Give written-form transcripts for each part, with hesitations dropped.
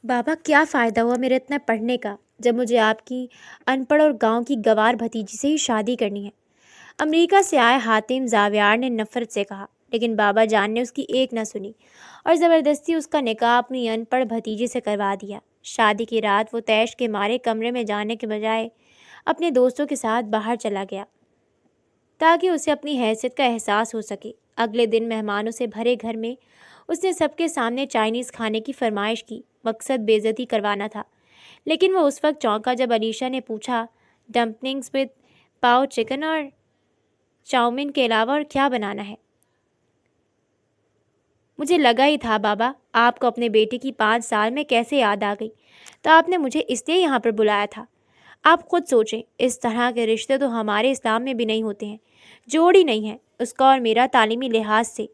بابا کیا فائدہ ہوا میرے اتنا پڑھنے کا جب مجھے آپ کی ان پڑھ اور گاؤں کی گوار بھتیجی سے ہی شادی کرنی ہے؟ امریکہ سے آئے حاتم زاویار نے نفرت سے کہا، لیکن بابا جان نے اس کی ایک نہ سنی اور زبردستی اس کا نکاح اپنی ان پڑھ بھتیجے سے کروا دیا۔ شادی کی رات وہ تیش کے مارے کمرے میں جانے کے بجائے اپنے دوستوں کے ساتھ باہر چلا گیا تاکہ اسے اپنی حیثیت کا احساس ہو سکے۔ اگلے دن مہمانوں سے بھرے گھر میں اس نے سب کے سامنے چائنیز کھانے کی فرمائش کی۔ مقصد بے عزتی کروانا تھا، لیکن وہ اس وقت چونکا جب علیشا نے پوچھا، ڈمپلنگز وتھ پاؤ چکن اور چاؤمین کے علاوہ اور کیا بنانا ہے؟ مجھے لگا ہی تھا بابا، آپ کو اپنے بیٹے کی 5 سال میں کیسے یاد آ گئی، تو آپ نے مجھے اس لیے یہاں پر بلایا تھا۔ آپ خود سوچیں، اس طرح کے رشتے تو ہمارے اسلام میں بھی نہیں ہوتے ہیں۔ جوڑی نہیں ہے اس کا اور میرا تعلیمی لحاظ سے،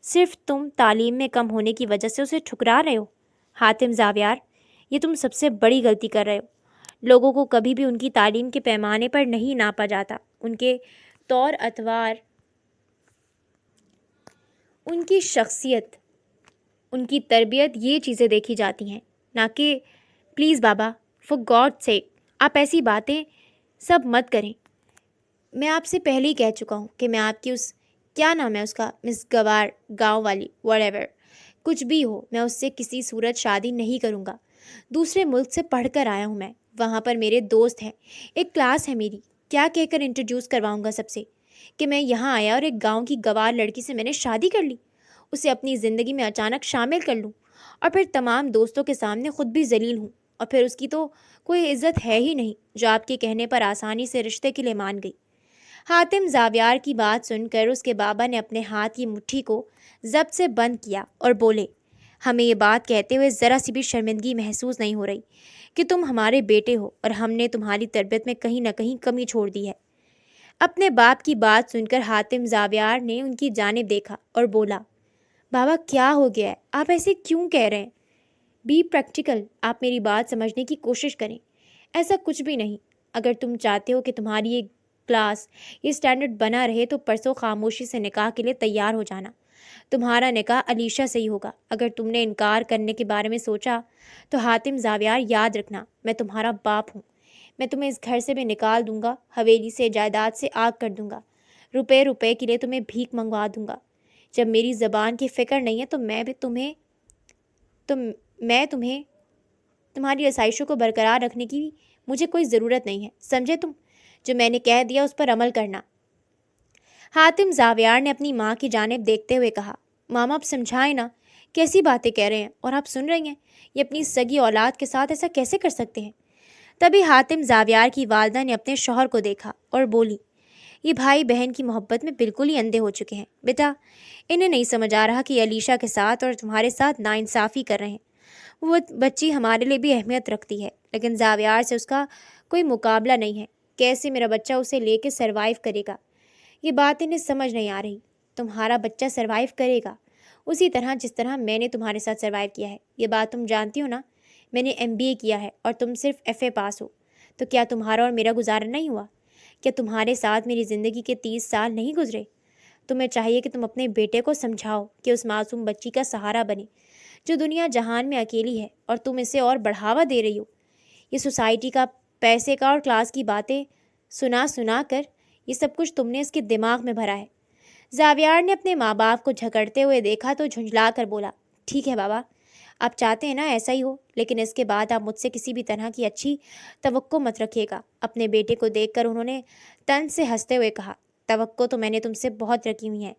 صرف تم تعلیم میں کم ہونے کی وجہ سے اسے ٹھکرا رہے ہو۔ حاتم زاویار، یہ تم سب سے بڑی غلطی کر رہے ہو۔ لوگوں کو کبھی بھی ان کی تعلیم کے پیمانے پر نہیں ناپا جاتا، ان کے طور اتوار، ان کی شخصیت، ان کی تربیت، یہ چیزیں دیکھی جاتی ہیں، نہ کہ… پلیز بابا، فار گاڈ سیک، آپ ایسی باتیں سب مت کریں۔ میں آپ سے پہلے ہی کہہ چکا ہوں کہ میں آپ کی کیا نام ہے اس کا، مس گوار، گاؤں والی، وٹ ایور، کچھ بھی ہو، میں اس سے کسی صورت شادی نہیں کروں گا۔ دوسرے ملک سے پڑھ کر آیا ہوں میں، وہاں پر میرے دوست ہیں، ایک کلاس ہے میری، کیا کہہ کر انٹروڈیوس کرواؤں گا سب سے کہ میں یہاں آیا اور ایک گاؤں کی گوار لڑکی سے میں نے شادی کر لی، اسے اپنی زندگی میں اچانک شامل کر لوں اور پھر تمام دوستوں کے سامنے خود بھی ذلیل ہوں، اور پھر اس کی تو کوئی عزت ہے ہی نہیں جو آپ کے کہنے پر آسانی سے رشتے کے لیے مان گئی۔ حاتم زاویار کی بات سن کر اس کے بابا نے اپنے ہاتھ کی مٹھی کو ضبط سے بند کیا اور بولے، ہمیں یہ بات کہتے ہوئے ذرا سی بھی شرمندگی محسوس نہیں ہو رہی کہ تم ہمارے بیٹے ہو اور ہم نے تمہاری تربیت میں کہیں نہ کہیں کمی چھوڑ دی ہے۔ اپنے باپ کی بات سن کر حاتم زاویار نے ان کی جانب دیکھا اور بولا، بابا کیا ہو گیا ہے، آپ ایسے کیوں کہہ رہے ہیں؟ بی پریکٹیکل، آپ میری بات سمجھنے کی کوشش کریں۔ ایسا کچھ بھی نہیں، اگر تم چاہتے ہو کہ تمہاری یہ کلاس، یہ اسٹینڈرڈ بنا رہے تو پرسوں خاموشی سے نکاح کے لیے تیار ہو جانا۔ تمہارا نکاح علیشا سے ہی ہوگا۔ اگر تم نے انکار کرنے کے بارے میں سوچا تو حاتم زاویار یاد رکھنا، میں تمہارا باپ ہوں، میں تمہیں اس گھر سے بھی نکال دوں گا، حویلی سے، جائیداد سے آگ کر دوں گا، روپے کے لیے تمہیں بھیک منگوا دوں گا۔ جب میری زبان کی فکر نہیں ہے تو میں تمہیں تمہاری آسائشوں کو برقرار رکھنے کی مجھے کوئی ضرورت نہیں ہے، سمجھے تم؟ جو میں نے کہہ دیا اس پر عمل کرنا۔ حاتم زاویار نے اپنی ماں کی جانب دیکھتے ہوئے کہا، ماما اب سمجھائیں نا، کیسی باتیں کہہ رہے ہیں اور آپ سن رہی ہیں؟ یہ اپنی سگی اولاد کے ساتھ ایسا کیسے کر سکتے ہیں؟ تبھی حاتم زاویار کی والدہ نے اپنے شوہر کو دیکھا اور بولی، یہ بھائی بہن کی محبت میں بالکل ہی اندھے ہو چکے ہیں بیٹا، انہیں نہیں سمجھ آ رہا کہ یہ علیشا کے ساتھ اور تمہارے ساتھ ناانصافی کر رہے ہیں۔ وہ بچی ہمارے لیے بھی اہمیت رکھتی ہے، لیکن زاویار سے اس کا کوئی مقابلہ نہیں ہے۔ کیسے میرا بچہ اسے لے کے سروائیو کرے گا؟ یہ بات انہیں سمجھ نہیں آ رہی۔ تمہارا بچہ سروائیو کرے گا اسی طرح جس طرح میں نے تمہارے ساتھ سروائیو کیا ہے، یہ بات تم جانتی ہو نا۔ میں نے MBA کیا ہے اور تم صرف FA پاس ہو، تو کیا تمہارا اور میرا گزارا نہیں ہوا؟ کیا تمہارے ساتھ میری زندگی کے 30 سال نہیں گزرے؟ تمہیں چاہیے کہ تم اپنے بیٹے کو سمجھاؤ کہ اس معصوم بچی کا سہارا بنے جو دنیا جہان میں اکیلی ہے، اور تم اسے اور بڑھاوا دے رہی ہو۔ یہ سوسائٹی کا، پیسے کا اور کلاس کی باتیں سنا کر یہ سب کچھ تم نے اس کے دماغ میں بھرا ہے۔ زاویار نے اپنے ماں باپ کو جھکڑتے ہوئے دیکھا تو جھنجھلا کر بولا، ٹھیک ہے بابا، آپ چاہتے ہیں نا ایسا ہی ہو، لیکن اس کے بعد آپ مجھ سے کسی بھی طرح کی اچھی توقع مت رکھیے گا۔ اپنے بیٹے کو دیکھ کر انہوں نے طنز سے ہنستے ہوئے کہا، توقع تو میں نے تم سے بہت رکھی ہوئی ہیں،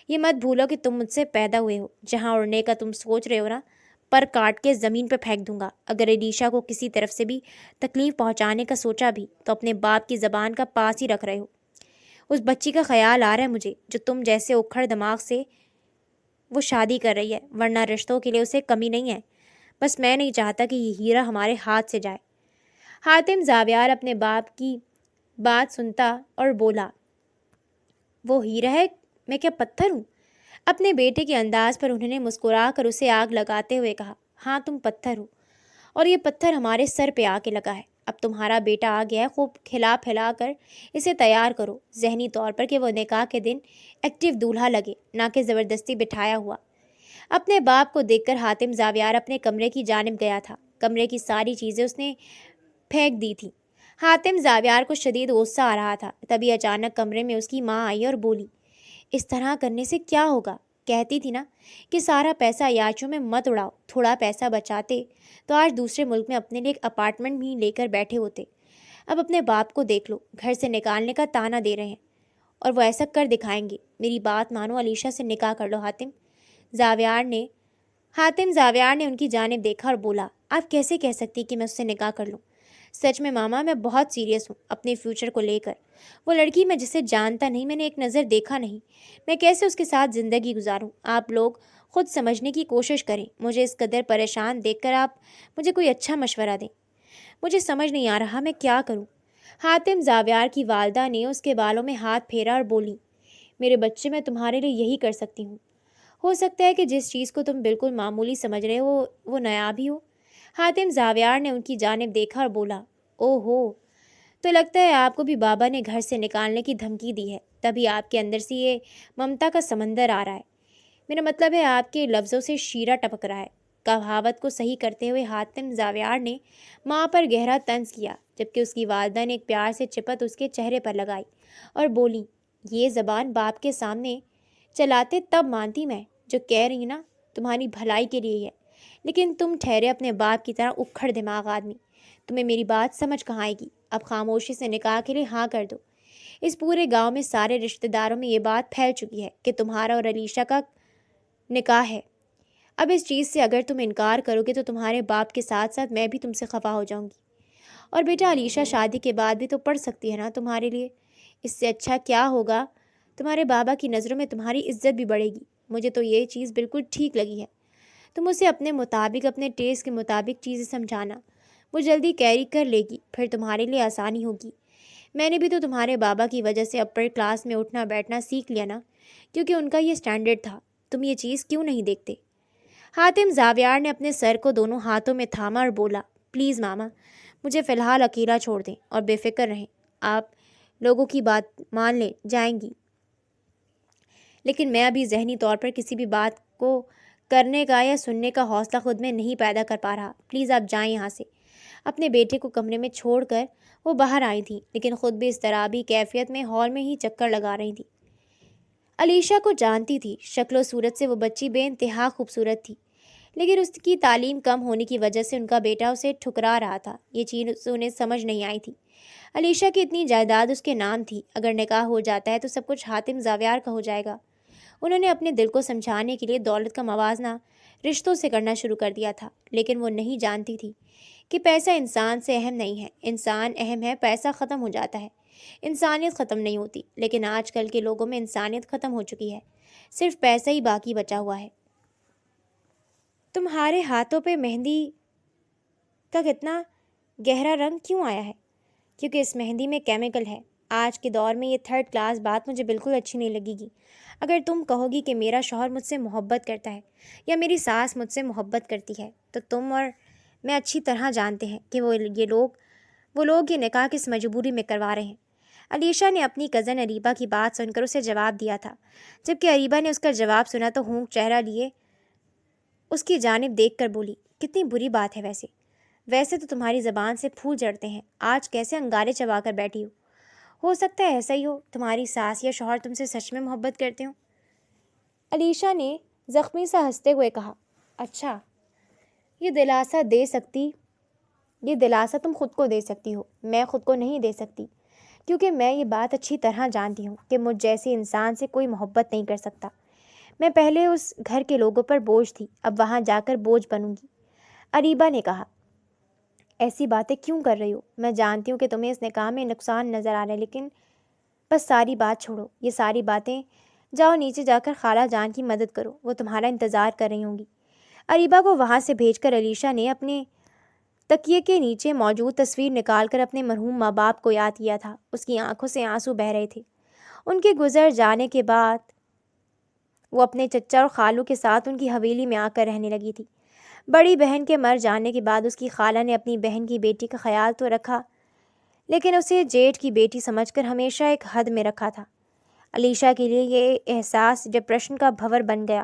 یہ مت بھولو کہ تم مجھ سے پیدا ہوئے ہو۔ جہاں اڑنے کا تم سوچ رہے ہو نا، پر کاٹ کے زمین پہ پھینک دوں گا۔ اگر علیشا کو کسی طرف سے بھی تکلیف پہنچانے کا سوچا بھی تو اپنے باپ کی زبان کا پاس ہی رکھ رہے ہو۔ اس بچی کا خیال آ رہا ہے مجھے جو تم جیسے اکھڑ دماغ سے وہ شادی کر رہی ہے، ورنہ رشتوں کے لیے اسے کمی نہیں ہے۔ بس میں نہیں چاہتا کہ یہ ہیرا ہمارے ہاتھ سے جائے۔ حاتم زاویار اپنے باپ کی بات سنتا اور بولا، وہ ہیرا ہے، میں کیا پتھر ہوں؟ اپنے بیٹے کے انداز پر انہوں نے مسکرا کر اسے آگ لگاتے ہوئے کہا، ہاں تم پتھر ہو، اور یہ پتھر ہمارے سر پہ آ کے لگا ہے۔ اب تمہارا بیٹا آ گیا ہے، خوب کھلا پھیلا کر اسے تیار کرو ذہنی طور پر کہ وہ نکاح کے دن ایکٹیو دولہا لگے، نہ کہ زبردستی بٹھایا ہوا۔ اپنے باپ کو دیکھ کر حاتم زاویار اپنے کمرے کی جانب گیا تھا۔ کمرے کی ساری چیزیں اس نے پھینک دی تھیں۔ حاتم زاویار کو شدید غصہ آ رہا تھا۔ تبھی اچانک کمرے میں اس کی ماں آئی اور بولی، اس طرح کرنے سے کیا ہوگا؟ کہتی تھی نا کہ سارا پیسہ عیاشیوں میں مت اڑاؤ، تھوڑا پیسہ بچاتے تو آج دوسرے ملک میں اپنے لیے ایک اپارٹمنٹ بھی لے کر بیٹھے ہوتے۔ اب اپنے باپ کو دیکھ لو، گھر سے نکالنے کا تانا دے رہے ہیں اور وہ ایسا کر دکھائیں گے۔ میری بات مانو، علیشہ سے نکاح کر لو۔ حاتم زاویار نے ان کی جانب دیکھا اور بولا، آپ کیسے کہہ سکتی کہ میں اس سے نکاح کر لوں؟ سچ میں ماما، میں بہت سیریس ہوں اپنے فیوچر کو لے کر۔ وہ لڑکی میں جسے جانتا نہیں، میں نے ایک نظر دیکھا نہیں، میں کیسے اس کے ساتھ زندگی گزاروں؟ آپ لوگ خود سمجھنے کی کوشش کریں۔ مجھے اس قدر پریشان دیکھ کر آپ مجھے کوئی اچھا مشورہ دیں۔ مجھے سمجھ نہیں آ رہا میں کیا کروں۔ حاتم زاویار کی والدہ نے اس کے بالوں میں ہاتھ پھیرا اور بولی، میرے بچے، میں تمہارے لیے یہی کر سکتی ہوں۔ ہو سکتا ہے کہ جس چیز کو تم بالکل معمولی سمجھ رہے ہو وہ نایاب ہی ہو۔ حاتم زاویار نے ان کی جانب دیکھا اور بولا، او ہو، تو لگتا ہے آپ کو بھی بابا نے گھر سے نکالنے کی دھمکی دی ہے، تبھی آپ کے اندر سے یہ ممتا کا سمندر آ رہا ہے۔ میرا مطلب ہے آپ کے لفظوں سے شیرہ ٹپک رہا ہے۔ کہاوت کو صحیح کرتے ہوئے حاتم زاویار نے ماں پر گہرا طنز کیا، جبکہ اس کی والدہ نے ایک پیار سے چپت اس کے چہرے پر لگائی اور بولی، یہ زبان باپ کے سامنے چلاتے تب مانتی میں، جو کہہ رہی نا تمہاری بھلائی کے لیے ہے، لیکن تم ٹھہرے اپنے باپ کی طرح اکھڑ دماغ آدمی، تمہیں میری بات سمجھ کہاں آئے گی؟ اب خاموشی سے نکاح کے لیے ہاں کر دو۔ اس پورے گاؤں میں سارے رشتہ داروں میں یہ بات پھیل چکی ہے کہ تمہارا اور علیشہ کا نکاح ہے۔ اب اس چیز سے اگر تم انکار کرو گے تو تمہارے باپ کے ساتھ ساتھ میں بھی تم سے خفا ہو جاؤں گی۔ اور بیٹا، علیشہ شادی کے بعد بھی تو پڑھ سکتی ہے نا تمہارے لیے۔ اس سے اچھا کیا ہوگا؟ تمہارے بابا کی نظروں میں تمہاری عزت بھی بڑھے گی۔ مجھے تو یہ چیز بالکل ٹھیک لگی ہے۔ تم اسے اپنے مطابق، اپنے ٹیسٹ کے مطابق چیزیں سمجھانا، وہ جلدی کیری کر لے گی، پھر تمہارے لیے آسانی ہوگی۔ میں نے بھی تو تمہارے بابا کی وجہ سے اپر کلاس میں اٹھنا بیٹھنا سیکھ لیا نا، کیونکہ ان کا یہ سٹینڈرڈ تھا۔ تم یہ چیز کیوں نہیں دیکھتے؟ حاتم زاویار نے اپنے سر کو دونوں ہاتھوں میں تھاما اور بولا، پلیز ماما، مجھے فی الحال اکیلا چھوڑ دیں اور بے فکر رہیں۔ آپ لوگوں کی بات مان لے جائیں گی، لیکن میں ابھی ذہنی طور پر کسی بھی بات کو کرنے کا یا سننے کا حوصلہ خود میں نہیں پیدا کر پا رہا۔ پلیز آپ جائیں یہاں سے۔ اپنے بیٹے کو کمرے میں چھوڑ کر وہ باہر آئی تھیں، لیکن خود بھی اضطرابی کیفیت میں ہال میں ہی چکر لگا رہی تھی۔ علیشہ کو جانتی تھی، شکل و صورت سے وہ بچی بے انتہا خوبصورت تھی، لیکن اس کی تعلیم کم ہونے کی وجہ سے ان کا بیٹا اسے ٹھکرا رہا تھا۔ یہ چیز انہیں سمجھ نہیں آئی تھی۔ علیشہ کی اتنی جائیداد اس کے نام تھی، اگر نکاح ہو جاتا ہے تو سب کچھ حاتم زاویار کا ہو جائے گا۔ انہوں نے اپنے دل کو سمجھانے کے لیے دولت کا موازنہ رشتوں سے کرنا شروع کر دیا تھا، لیکن وہ نہیں جانتی تھی کہ پیسہ انسان سے اہم نہیں ہے، انسان اہم ہے، پیسہ ختم ہو جاتا ہے، انسانیت ختم نہیں ہوتی۔ لیکن آج کل کے لوگوں میں انسانیت ختم ہو چکی ہے، صرف پیسہ ہی باقی بچا ہوا ہے۔ تمہارے ہاتھوں پہ مہندی کا کتنا گہرا رنگ کیوں آیا ہے؟ کیونکہ اس مہندی میں کیمیکل ہے۔ آج کے دور میں یہ تھرڈ کلاس بات مجھے بالکل اچھی نہیں لگے گی۔ اگر تم کہو گی کہ میرا شوہر مجھ سے محبت کرتا ہے یا میری ساس مجھ سے محبت کرتی ہے، تو تم اور میں اچھی طرح جانتے ہیں کہ وہ لوگ یہ نکاح کس مجبوری میں کروا رہے ہیں۔ علیشہ نے اپنی کزن اریبہ کی بات سن کر اسے جواب دیا تھا۔ جب کہ اریبہ نے اس کا جواب سنا تو ہونک چہرہ لیے اس کی جانب دیکھ کر بولی، کتنی بری بات ہے ویسے تو تمہاری زبان سے پھول جڑتے ہیں، آج کیسے انگارے چبا کر بیٹھی ہو سکتا ہے ایسا ہی ہو، تمہاری ساس یا شوہر تم سے سچ میں محبت کرتے ہوں۔ علیشہ نے زخمی سا ہنستے ہوئے کہا، اچھا، یہ دلاسا تم خود کو دے سکتی ہو، میں خود کو نہیں دے سکتی، کیونکہ میں یہ بات اچھی طرح جانتی ہوں کہ مجھ جیسے انسان سے کوئی محبت نہیں کر سکتا۔ میں پہلے اس گھر کے لوگوں پر بوجھ تھی، اب وہاں جا کر بوجھ بنوں گی۔ اریبہ نے کہا، ایسی باتیں کیوں کر رہی ہو؟ میں جانتی ہوں کہ تمہیں اس نکاح میں نقصان نظر آ رہا ہے، لیکن بس ساری بات چھوڑو، یہ ساری باتیں، جاؤ نیچے جا کر خالہ جان کی مدد کرو، وہ تمہارا انتظار کر رہی ہوں گی۔ اریبہ کو وہاں سے بھیج کر علیشہ نے اپنے تکیے کے نیچے موجود تصویر نکال کر اپنے مرحوم ماں باپ کو یاد کیا تھا۔ اس کی آنکھوں سے آنسو بہہ رہے تھے۔ ان کے گزر جانے کے بعد وہ اپنے چچا اور خالو کے ساتھ ان کی حویلی میں آ کر رہنے لگی تھی۔ بڑی بہن کے مر جانے کے بعد اس کی خالہ نے اپنی بہن کی بیٹی کا خیال تو رکھا، لیکن اسے جیٹھ کی بیٹی سمجھ کر ہمیشہ ایک حد میں رکھا تھا۔ علیشہ کے لیے یہ احساس ڈپریشن کا بھنور بن گیا۔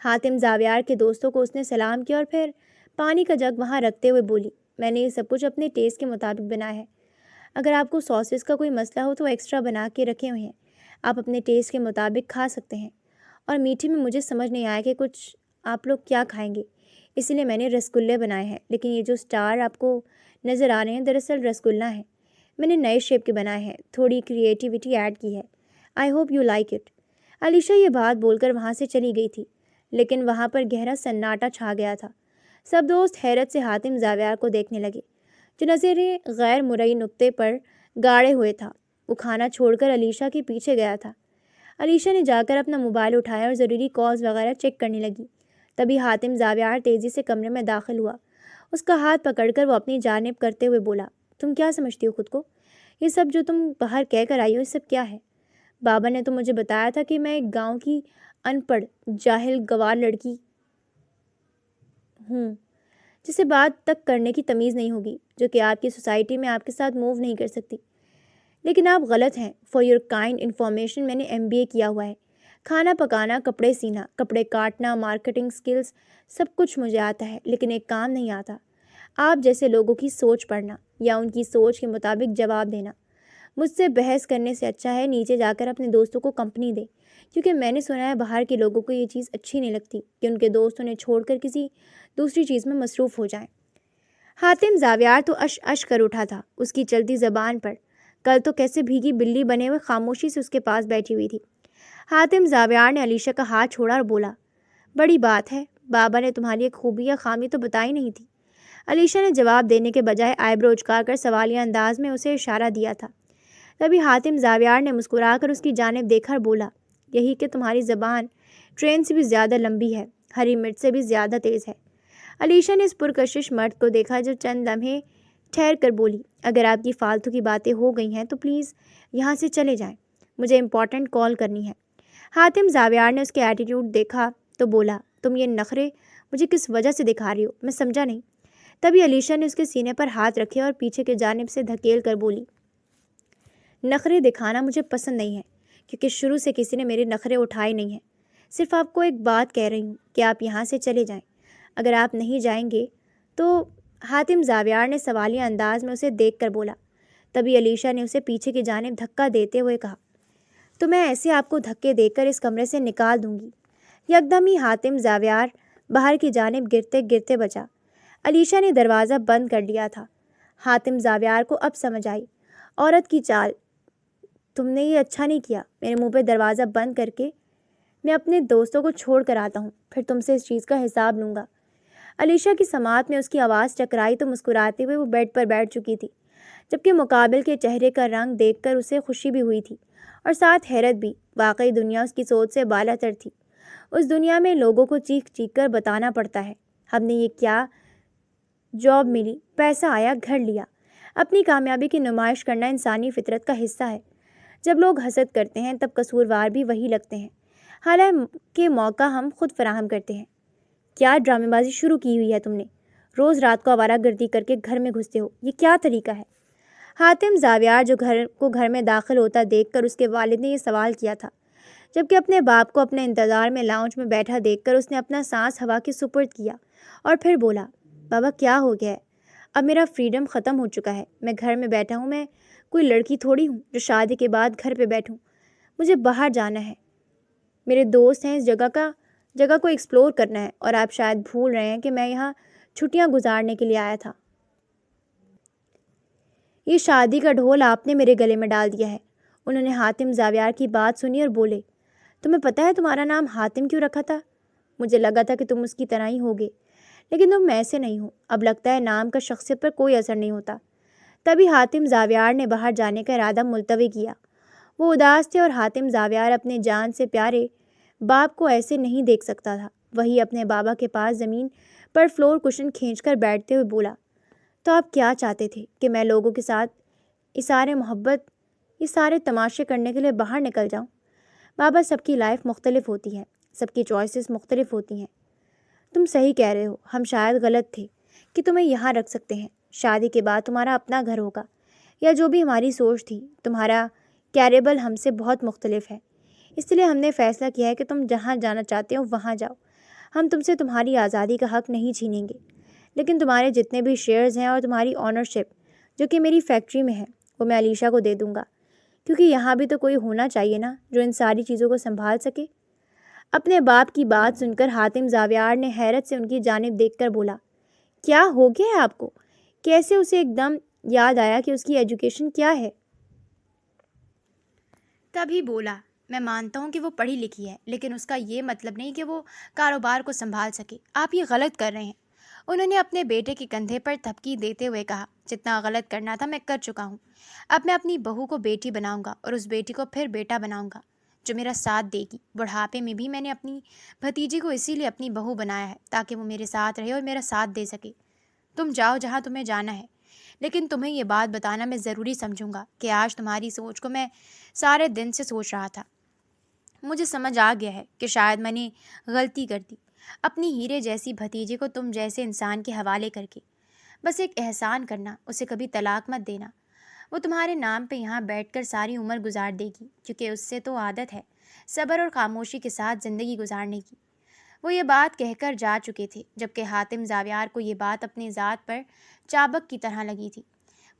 حاتم زاویار کے دوستوں کو اس نے سلام کیا اور پھر پانی کا جگ وہاں رکھتے ہوئے بولی، میں نے یہ سب کچھ اپنے ٹیسٹ کے مطابق بنایا ہے۔ اگر آپ کو ساسز کا کوئی مسئلہ ہو تو ایکسٹرا بنا کے رکھے ہوئے ہیں، آپ اپنے ٹیسٹ کے مطابق کھا سکتے ہیں۔ اور میٹھے میں مجھے سمجھ نہیں آیا کہ کچھ آپ لوگ کیا کھائیں گے، اسی لیے میں نے رسگلے بنائے ہیں، لیکن یہ جو اسٹار آپ کو نظر آ رہے ہیں دراصل رسگلا ہیں۔ میں نے نئے شیپ کے بنائے ہیں، تھوڑی کریٹیوٹی ایڈ کی ہے۔ I hope you like it. Alisha یہ بات بول کر وہاں سے چلی گئی تھی، لیکن وہاں پر گہرا سناٹا چھا گیا تھا۔ سب دوست حیرت سے حاتم زاویار کو دیکھنے لگے، جو نظریں غیر مرئی نقطے پر گاڑے ہوئے تھا۔ وہ کھانا چھوڑ کر علیشا کے پیچھے گیا تھا۔ علیشا نے جا کر اپنا موبائل اٹھایا اور ضروری کالز وغیرہ چیک کرنے لگی۔ تبھی حاتم زاویار تیزی سے کمرے میں داخل ہوا۔ اس کا ہاتھ پکڑ کر وہ اپنی جانب کرتے ہوئے بولا، تم کیا سمجھتی ہو خود کو؟ یہ سب جو تم باہر کہہ کر آئی ہو، یہ سب کیا ہے؟ بابا نے تو مجھے بتایا تھا کہ میں ایک گاؤں کی ان پڑھ جاہل گوار لڑکی ہوں، جسے بات تک کرنے کی تمیز نہیں ہوگی، جو کہ آپ کی سوسائٹی میں آپ کے ساتھ موو نہیں کر سکتی۔ لیکن آپ غلط ہیں۔ فار یور کائنڈ انفارمیشن، میں نے MBA کیا ہوا ہے۔ کھانا پکانا، کپڑے سینا، کپڑے کاٹنا، مارکیٹنگ سکلز، سب کچھ مجھے آتا ہے، لیکن ایک کام نہیں آتا، آپ جیسے لوگوں کی سوچ پڑھنا یا ان کی سوچ کے مطابق جواب دینا۔ مجھ سے بحث کرنے سے اچھا ہے نیچے جا کر اپنے دوستوں کو کمپنی دے، کیونکہ میں نے سنا ہے باہر کے لوگوں کو یہ چیز اچھی نہیں لگتی کہ ان کے دوست انہیں چھوڑ کر کسی دوسری چیز میں مصروف ہو جائیں۔ حاتم زاویار تو اش کر اٹھا تھا اس کی چلتی زبان پر۔ کل تو کیسے بھیگی بلی بنے ہوئے خاموشی سے اس کے پاس بیٹھی ہوئی تھی۔ حاتم زاویار نے علیشا کا ہاتھ چھوڑا اور بولا، بڑی بات ہے، بابا نے تمہاری ایک خوبی یا خامی تو بتائی نہیں تھی۔ علیشا نے جواب دینے کے بجائے آئیبرو اچکا کر سوالیہ انداز میں اسے اشارہ دیا تھا۔ تبھی حاتم زاویار نے مسکرا کر اس کی جانب دیکھا اور بولا، یہی کہ تمہاری زبان ٹرین سے بھی زیادہ لمبی ہے، ہری مرچ سے بھی زیادہ تیز ہے۔ علیشا نے اس پرکشش مرد کو دیکھا جو چند لمحے ٹھہر کر بولی، اگر آپ کی فالتو کی باتیں ہو گئی ہیں تو پلیز یہاں سے چلے جائیں، مجھے امپورٹنٹ کال کرنی ہے۔ حاتم زاویار نے اس کے ایٹیٹیوڈ دیکھا تو بولا، تم یہ نخرے مجھے کس وجہ سے دکھا رہی ہو؟ میں سمجھا نہیں۔ تبھی علیشا نے اس کے سینے پر ہاتھ رکھے اور پیچھے کی جانب سے دھکیل کر بولی، نخرے دکھانا مجھے پسند نہیں ہے، کیونکہ شروع سے کسی نے میرے نخرے اٹھائے نہیں ہیں۔ صرف آپ کو ایک بات کہہ رہی ہوں کہ آپ یہاں سے چلے جائیں۔ اگر آپ نہیں جائیں گے تو حاتم زاویار نے سوالیہ انداز میں اسے دیکھ کر بولا۔ تبھی علیشا نے اسے پیچھے کی جانب دھکا دیتے ہوئے کہا، تو میں ایسے آپ کو دھکے دے کر اس کمرے سے نکال دوں گی۔ یکدم ہی حاتم زاویار باہر کی جانب گرتے گرتے بچا۔ علیشا نے دروازہ بند کر لیا تھا۔ حاتم زاویار کو اب سمجھ آئی، عورت کی چال، تم نے یہ اچھا نہیں کیا، میرے منہ پہ دروازہ بند کر کے میں اپنے دوستوں کو چھوڑ کر آتا ہوں، پھر تم سے اس چیز کا حساب لوں گا۔ علیشا کی سماعت میں اس کی آواز ٹکرائی تو مسکراتے ہوئے وہ بیڈ پر بیٹھ چکی تھی، جبکہ مقابل کے چہرے کا رنگ دیکھ کر اسے خوشی بھی ہوئی تھی اور ساتھ حیرت بھی۔ واقعی دنیا اس کی سوچ سے بالا تر تھی۔ اس دنیا میں لوگوں کو چیخ چیخ کر بتانا پڑتا ہے، ہم نے یہ کیا، جاب ملی، پیسہ آیا، گھر لیا۔ اپنی کامیابی کی نمائش کرنا انسانی فطرت کا حصہ ہے۔ جب لوگ حسد کرتے ہیں تب قصوروار بھی وہی لگتے ہیں، حالانکہ موقع ہم خود فراہم کرتے ہیں۔ کیا ڈرامے بازی شروع کی ہوئی ہے تم نے؟ روز رات کو آوارہ گردی کر کے گھر میں گھستے ہو، یہ کیا طریقہ ہے؟ حاتم زاویار جو گھر میں داخل ہوتا دیکھ کر اس کے والد نے یہ سوال کیا تھا، جبکہ اپنے باپ کو اپنے انتظار میں لاؤنج میں بیٹھا دیکھ کر اس نے اپنا سانس ہوا کے سپرد کیا اور پھر بولا، بابا کیا ہو گیا ہے؟ اب میرا فریڈم ختم ہو چکا ہے، میں گھر میں بیٹھا ہوں، میں کوئی لڑکی تھوڑی ہوں جو شادی کے بعد گھر پہ بیٹھوں، مجھے باہر جانا ہے، میرے دوست ہیں، اس جگہ کو ایکسپلور کرنا ہے، اور آپ شاید بھول رہے ہیں کہ میں یہاں چھٹیاں گزارنے کے لیے آیا تھا۔ یہ شادی کا ڈھول آپ نے میرے گلے میں ڈال دیا ہے۔ انہوں نے حاتم زاویار کی بات سنی اور بولے، تمہیں پتہ ہے تمہارا نام حاتم کیوں رکھا تھا؟ مجھے لگا تھا کہ تم اس کی طرح ہی ہوگے، لیکن تم ایسے نہیں ہو۔ اب لگتا ہے نام کا شخصیت پر کوئی اثر نہیں ہوتا۔ تبھی حاتم زاویار نے باہر جانے کا ارادہ ملتوی کیا۔ وہ اداس تھے اور حاتم زاویار اپنے جان سے پیارے باپ کو ایسے نہیں دیکھ سکتا تھا۔ وہی اپنے بابا کے پاس زمین پر فلور کشن کھینچ کر بیٹھتے ہوئے بولا، تو آپ کیا چاہتے تھے کہ میں لوگوں کے ساتھ اظہار محبت، یہ سارے تماشے کرنے کے لیے باہر نکل جاؤں؟ بابا، سب کی لائف مختلف ہوتی ہے، سب کی چوائسیز مختلف ہوتی ہیں۔ تم صحیح کہہ رہے ہو، ہم شاید غلط تھے کہ تمہیں یہاں رکھ سکتے ہیں۔ شادی کے بعد تمہارا اپنا گھر ہوگا، یا جو بھی ہماری سوچ تھی، تمہارا کیریبل ہم سے بہت مختلف ہے، اس لیے ہم نے فیصلہ کیا ہے کہ تم جہاں جانا چاہتے ہو وہاں جاؤ۔ ہم تم سے تمہاری آزادی کا حق نہیں چھینیں گے، لیکن تمہارے جتنے بھی شیئرز ہیں اور تمہاری آنرشپ جو کہ میری فیکٹری میں ہے وہ میں علیشا کو دے دوں گا، کیونکہ یہاں بھی تو کوئی ہونا چاہیے نا جو ان ساری چیزوں کو سنبھال سکے۔ اپنے باپ کی بات سن کر حاتم زاویار نے حیرت سے ان کی جانب دیکھ کر بولا، کیا ہو گیا ہے آپ کو؟ کیسے اسے ایک دم یاد آیا کہ اس کی ایجوکیشن کیا ہے؟ تبھی بولا، میں مانتا ہوں کہ وہ پڑھی لکھی ہے، لیکن اس کا یہ مطلب نہیں کہ وہ کاروبار کو سنبھال سکے۔ آپ یہ غلط کر رہے ہیں۔ انہوں نے اپنے بیٹے کے کندھے پر تھپکی دیتے ہوئے کہا، جتنا غلط کرنا تھا میں کر چکا ہوں۔ اب میں اپنی بہو کو بیٹی بناؤں گا اور اس بیٹی کو پھر بیٹا بناؤں گا جو میرا ساتھ دے گی۔ بڑھاپے میں بھی میں نے اپنی بھتیجی کو اسی لیے اپنی بہو بنایا ہے تاکہ وہ میرے ساتھ رہے اور میرا ساتھ دے سکے۔ تم جاؤ جہاں تمہیں جانا ہے، لیکن تمہیں یہ بات بتانا میں ضروری سمجھوں گا کہ آج تمہاری سوچ کو میں سارے دن سے سوچ رہا تھا۔ مجھے سمجھ آ گیا ہے کہ شاید میں نے غلطی کر دی اپنی ہیرے جیسی بھتیجی کو تم جیسے انسان کے حوالے کر کے۔ بس ایک احسان کرنا، اسے کبھی طلاق مت دینا۔ وہ تمہارے نام پہ یہاں بیٹھ کر ساری عمر گزار دے گی، کیونکہ اس سے تو عادت ہے صبر اور خاموشی کے ساتھ زندگی گزارنے کی۔ وہ یہ بات کہہ کر جا چکے تھے جبکہ حاتم زاویار کو یہ بات اپنے ذات پر چابک کی طرح لگی تھی۔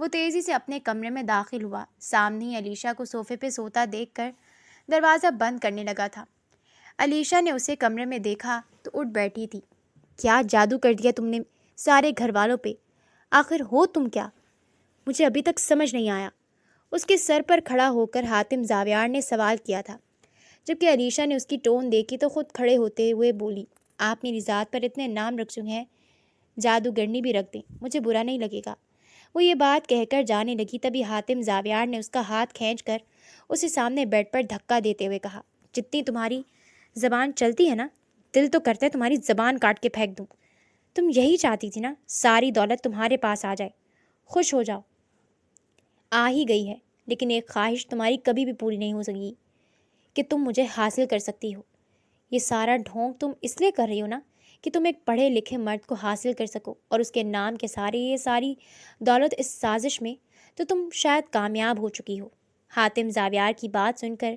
وہ تیزی سے اپنے کمرے میں داخل ہوا، سامنے ہی علیشا کو صوفے پہ سوتا دیکھ کر دروازہ بند کرنے لگا تھا۔ علیشا نے اسے کمرے میں دیکھا تو اٹھ بیٹھی تھی۔ کیا جادو کر دیا تم نے سارے گھر والوں پہ؟ آخر ہو تم کیا؟ مجھے ابھی تک سمجھ نہیں آیا۔ اس کے سر پر کھڑا ہو کر حاتم زاویار نے سوال کیا تھا، جبکہ علیشا نے اس کی ٹون دیکھی تو خود کھڑے ہوتے ہوئے بولی، آپ میری ذات پر اتنے نام رکھ چکے ہیں، جادوگرنی بھی رکھ دیں، مجھے برا نہیں لگے گا۔ وہ یہ بات کہہ کر جانے لگی، تبھی حاتم زاویار نے اس کا ہاتھ کھینچ کر اسے سامنے بیڈ پر دھکا دیتے ہوئے کہا، جتنی تمہاری زبان چلتی ہے نا، دل تو کرتا ہے تمہاری زبان کاٹ کے پھینک دوں۔ تم یہی چاہتی تھی نا ساری دولت تمہارے پاس آ جائے، خوش ہو جاؤ۔ آ ہی گئی ہے، لیکن ایک خواہش تمہاری کبھی بھی پوری نہیں ہو سکے کہ تم مجھے حاصل کر سکتی ہو۔ یہ سارا ڈھونگ تم اس لیے کر رہی ہو نا کہ تم ایک پڑھے لکھے مرد کو حاصل کر سکو اور اس کے نام کے یہ ساری دولت اس سازش میں تو تم شاید کامیاب ہو چکی ہو۔ حاتم زاویار کی بات سن کر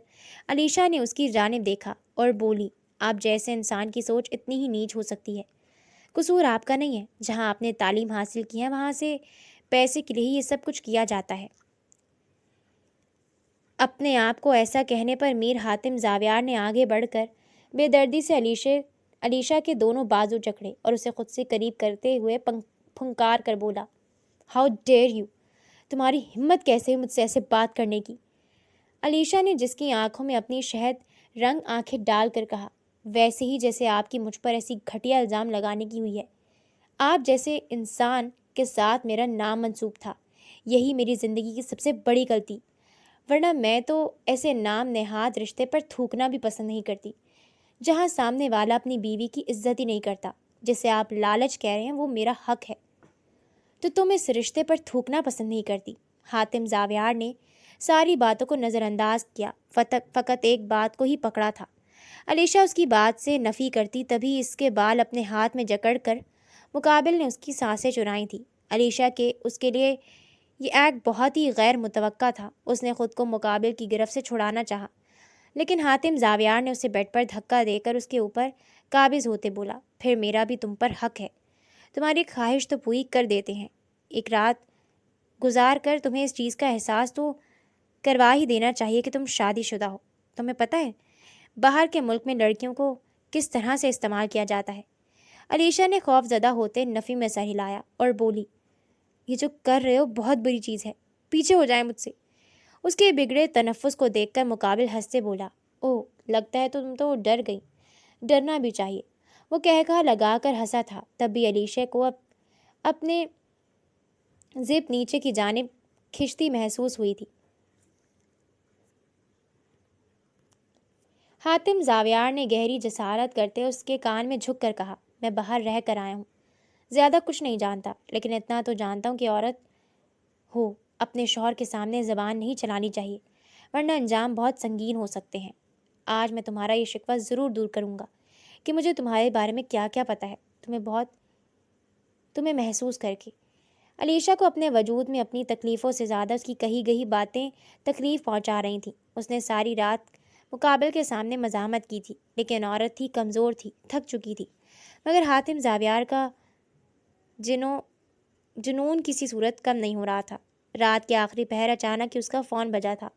علیشا نے اس کی جانب دیکھا اور بولی، آپ جیسے انسان کی سوچ اتنی ہی نیچ ہو سکتی ہے۔ قصور آپ کا نہیں ہے، جہاں آپ نے تعلیم حاصل کی ہے وہاں سے پیسے کے لیے ہی یہ سب کچھ کیا جاتا ہے۔ اپنے آپ کو ایسا کہنے پر میر حاتم زاویار نے آگے بڑھ کر بے دردی سے علیشا کے دونوں بازو جکڑے اور اسے خود سے قریب کرتے ہوئے پھنکار کر بولا، ہاؤ ڈیئر یو، تمہاری ہمت کیسے مجھ سے ایسے بات کرنے کی؟ علیشا نے جس کی آنکھوں میں اپنی شہد رنگ آنکھیں ڈال کر کہا، ویسے ہی جیسے آپ کی مجھ پر ایسی گھٹیا الزام لگانے کی ہوئی ہے۔ آپ جیسے انسان کے ساتھ میرا نام منسوب تھا، یہی میری زندگی کی سب سے بڑی غلطی، ورنہ میں تو ایسے نام نہاد رشتے پر تھوکنا بھی پسند نہیں کرتی جہاں سامنے والا اپنی بیوی کی عزت ہی نہیں کرتا۔ جسے آپ لالچ کہہ رہے ہیں وہ میرا حق ہے، تو تم اس رشتے پر تھوکنا پسند نہیں کرتی۔ حاتم زاویار نے ساری باتوں کو نظر انداز کیا، فقط ایک بات کو ہی پکڑا تھا۔ علیشا اس کی بات سے نفی کرتی، تبھی اس کے بال اپنے ہاتھ میں جکڑ کر مقابل نے اس کی سانسیں چرائی تھیں۔ علیشا کے اس کے لیے یہ ایکٹ بہت ہی غیر متوقع تھا۔ اس نے خود کو مقابل کی گرفت سے چھڑانا چاہا، لیکن حاتم زاویار نے اسے بیڈ پر دھکا دے کر اس کے اوپر قابض ہوتے بولا، پھر میرا بھی تم پر حق ہے، تمہاری خواہش تو پوری کر دیتے ہیں۔ ایک رات گزار کر تمہیں اس چیز کا احساس تو کروا ہی دینا چاہیے کہ تم شادی شدہ ہو۔ تمہیں پتہ ہے باہر کے ملک میں لڑکیوں کو کس طرح سے استعمال کیا جاتا ہے؟ علیشا نے خوف زدہ ہوتے نفی میں سر ہلایا اور بولی، یہ جو کر رہے ہو بہت بری چیز ہے، پیچھے ہو جائے مجھ سے۔ اس کے بگڑے تنفس کو دیکھ کر مقابل ہنستے بولا، اوہ لگتا ہے تم تو ڈر گئی، ڈرنا بھی چاہیے۔ وہ کہا لگا کر ہنسا تھا، تب بھی علیشا کو اپنے زپ نیچے کی جانب کھنچتی محسوس ہوئی تھی۔ حاتم زاویار نے گہری جسارت کرتے اس کے کان میں جھک کر کہا، میں باہر رہ کر آیا ہوں، زیادہ کچھ نہیں جانتا، لیکن اتنا تو جانتا ہوں کہ عورت ہو اپنے شوہر کے سامنے زبان نہیں چلانی چاہیے، ورنہ انجام بہت سنگین ہو سکتے ہیں۔ آج میں تمہارا یہ شکوہ ضرور دور کروں گا کہ مجھے تمہارے بارے میں کیا کیا پتہ ہے، تمہیں محسوس کر کے۔ علیشا کو اپنے وجود میں اپنی تکلیفوں سے زیادہ اس کی کہی گئی باتیں تکلیف پہنچا رہی تھیں۔ اس نے ساری رات مقابل کے سامنے مزاحمت کی تھی، لیکن عورت تھی، کمزور تھی، تھک چکی تھی، مگر حاتم زاویار کا جنو جنون کسی صورت کم نہیں ہو رہا تھا۔ رات کے آخری پہر اچانک ہی اس کا فون بجا تھا۔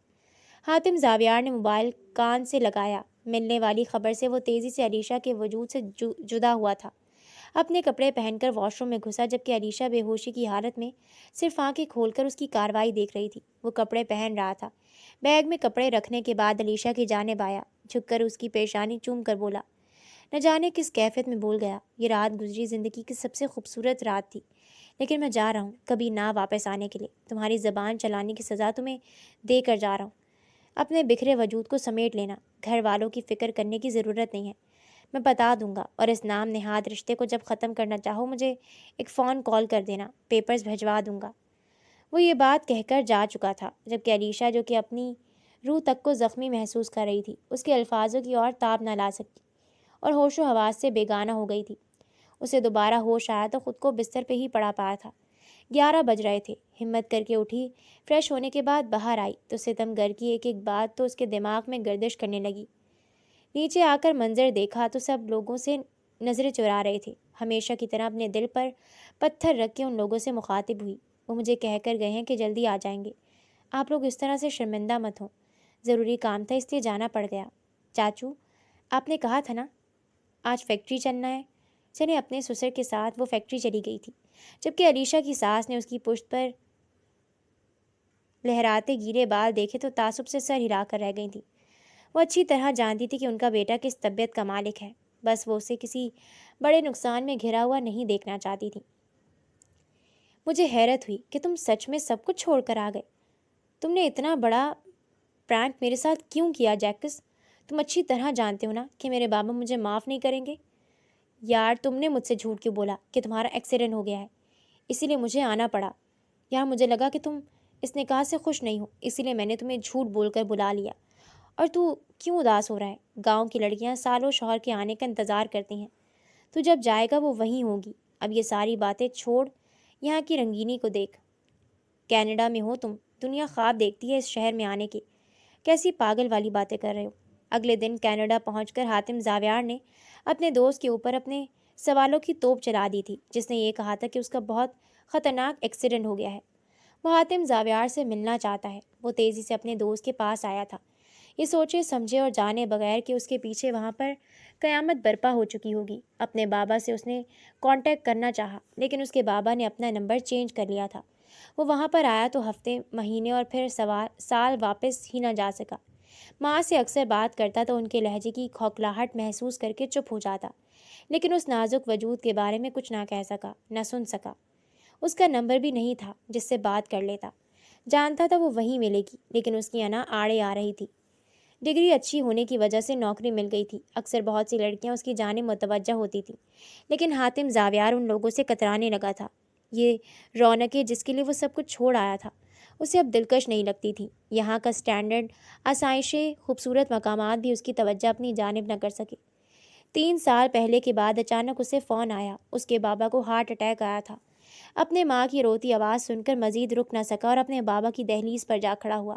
حاتم زاویار نے موبائل کان سے لگایا۔ ملنے والی خبر سے وہ تیزی سے علیشہ کے وجود سے جدا ہوا تھا۔ اپنے کپڑے پہن کر واش روم میں گھسا، جبکہ علیشہ بے ہوشی کی حالت میں صرف آنکھیں کھول کر اس کی کارروائی دیکھ رہی تھی۔ وہ کپڑے پہن رہا تھا۔ بیگ میں کپڑے رکھنے کے بعد علیشہ کی جانب آیا، جھک کر اس کی پیشانی چوم کر بولا، نہ جانے کس کیفیت میں بول گیا، یہ رات گزری زندگی کی سب سے خوبصورت رات تھی، لیکن میں جا رہا ہوں کبھی نہ واپس آنے کے لیے۔ تمہاری زبان چلانے کی سزا تمہیں دے کر جا رہا ہوں۔ اپنے بکھرے وجود کو سمیٹ لینا، گھر والوں کی فکر کرنے کی ضرورت نہیں ہے، میں بتا دوں گا، اور اس نام نہاد رشتے کو جب ختم کرنا چاہو مجھے ایک فون کال کر دینا، پیپرز بھجوا دوں گا۔ وہ یہ بات کہہ کر جا چکا تھا، جبکہ علیشہ جو کہ اپنی روح تک کو زخمی محسوس کر رہی تھی، اس کے الفاظوں کی اور تاب نہ لا سکی اور ہوش و حواس سے بیگانہ ہو گئی تھی۔ اسے دوبارہ ہوش آیا تو خود کو بستر پہ ہی پڑا پایا تھا۔ 11 بج رہے تھے۔ ہمت کر کے اٹھی، فریش ہونے کے بعد باہر آئی تو ستم گر کی ایک ایک بات تو اس کے دماغ میں گردش کرنے لگی۔ نیچے آ کر منظر دیکھا تو سب لوگوں سے نظریں چرا رہے تھے۔ ہمیشہ کی طرح اپنے دل پر پتھر رکھ کے ان لوگوں سے مخاطب ہوئی۔ وہ مجھے کہہ کر گئے ہیں کہ جلدی آ جائیں گے، آپ لوگ اس طرح سے شرمندہ مت ہوں، ضروری کام تھا اس لیے جانا پڑ گیا۔ چاچو، آپ نے کہا تھا نا آج فیکٹری چلنا ہے، چلے اپنے سسر کے ساتھ۔ وہ فیکٹری چلی گئی تھی، جبکہ علیشہ کی ساس نے اس کی پشت پر لہراتے گیلے بال دیکھے تو تعصب سے سر ہلا کر رہ گئی تھی۔ وہ اچھی طرح جانتی تھی کہ ان کا بیٹا کس طبیعت کا مالک ہے، بس وہ اسے کسی بڑے نقصان میں گھرا ہوا نہیں دیکھنا چاہتی تھی۔ مجھے حیرت ہوئی کہ تم سچ میں سب کچھ چھوڑ کر آ گئے۔ تم نے اتنا بڑا پرانک میرے ساتھ کیوں کیا جیکس؟ تم اچھی طرح جانتے ہو نا کہ میرے بابا مجھے معاف نہیں کریں گے۔ یار تم نے مجھ سے جھوٹ کیوں بولا کہ تمہارا ایکسیڈنٹ ہو گیا ہے، اسی لیے مجھے آنا پڑا۔ یار مجھے لگا کہ تم اس نکاح سے خوش نہیں ہو، اسی لیے میں نے تمہیں جھوٹ بول کر بلا لیا۔ اور تو کیوں اداس ہو رہا ہے؟ گاؤں کی لڑکیاں سالوں شوہر کے آنے کا انتظار کرتی ہیں، تو جب جائے گا وہ وہیں ہوگی۔ اب یہ ساری باتیں چھوڑ، یہاں کی رنگینی کو دیکھ۔ کینیڈا میں ہو تم، دنیا خواب دیکھتی ہے اس شہر میں آنے کے، کیسی پاگل والی باتیں کر رہے ہو۔ اگلے دن کینیڈا پہنچ کر حاتم زاویار نے اپنے دوست کے اوپر اپنے سوالوں کی توپ چلا دی تھی، جس نے یہ کہا تھا کہ اس کا بہت خطرناک ایکسیڈنٹ ہو گیا ہے، وہ حاتم زاویار سے ملنا چاہتا ہے۔ وہ تیزی سے اپنے دوست کے پاس آیا تھا، یہ سوچے سمجھے اور جانے بغیر کہ اس کے پیچھے وہاں پر قیامت برپا ہو چکی ہوگی۔ اپنے بابا سے اس نے کانٹیکٹ کرنا چاہا، لیکن اس کے بابا نے اپنا نمبر چینج کر لیا تھا۔ وہ وہاں پر آیا تو ہفتے، مہینے اور پھر سال واپس ہی نہ جا سکا۔ ماں سے اکثر بات کرتا تو ان کے لہجے کی کھوکھلاہٹ محسوس کر کے چپ ہو جاتا، لیکن اس نازک وجود کے بارے میں کچھ نہ کہہ سکا، نہ سن سکا۔ اس کا نمبر بھی نہیں تھا جس سے بات کر لیتا۔ جانتا تھا وہ وہیں ملے گی، لیکن اس کی انا آڑے آ رہی تھی۔ ڈگری اچھی ہونے کی وجہ سے نوکری مل گئی تھی، اکثر بہت سی لڑکیاں اس کی جانب متوجہ ہوتی تھیں، لیکن حاتم زاویار ان لوگوں سے کترانے لگا تھا۔ یہ رونقیں جس کے لیے وہ سب کچھ چھوڑ آیا تھا اسے اب دلکش نہیں لگتی تھی۔ یہاں کا اسٹینڈرڈ، آسائشیں، خوبصورت مقامات بھی اس کی توجہ اپنی جانب نہ کر سکے۔ 3 سال پہلے کے بعد اچانک اسے فون آیا، اس کے بابا کو ہارٹ اٹیک آیا تھا۔ اپنے ماں کی روتی آواز سن کر مزید رک نہ سکا اور اپنے بابا کی دہلیز پر جا کھڑا ہوا۔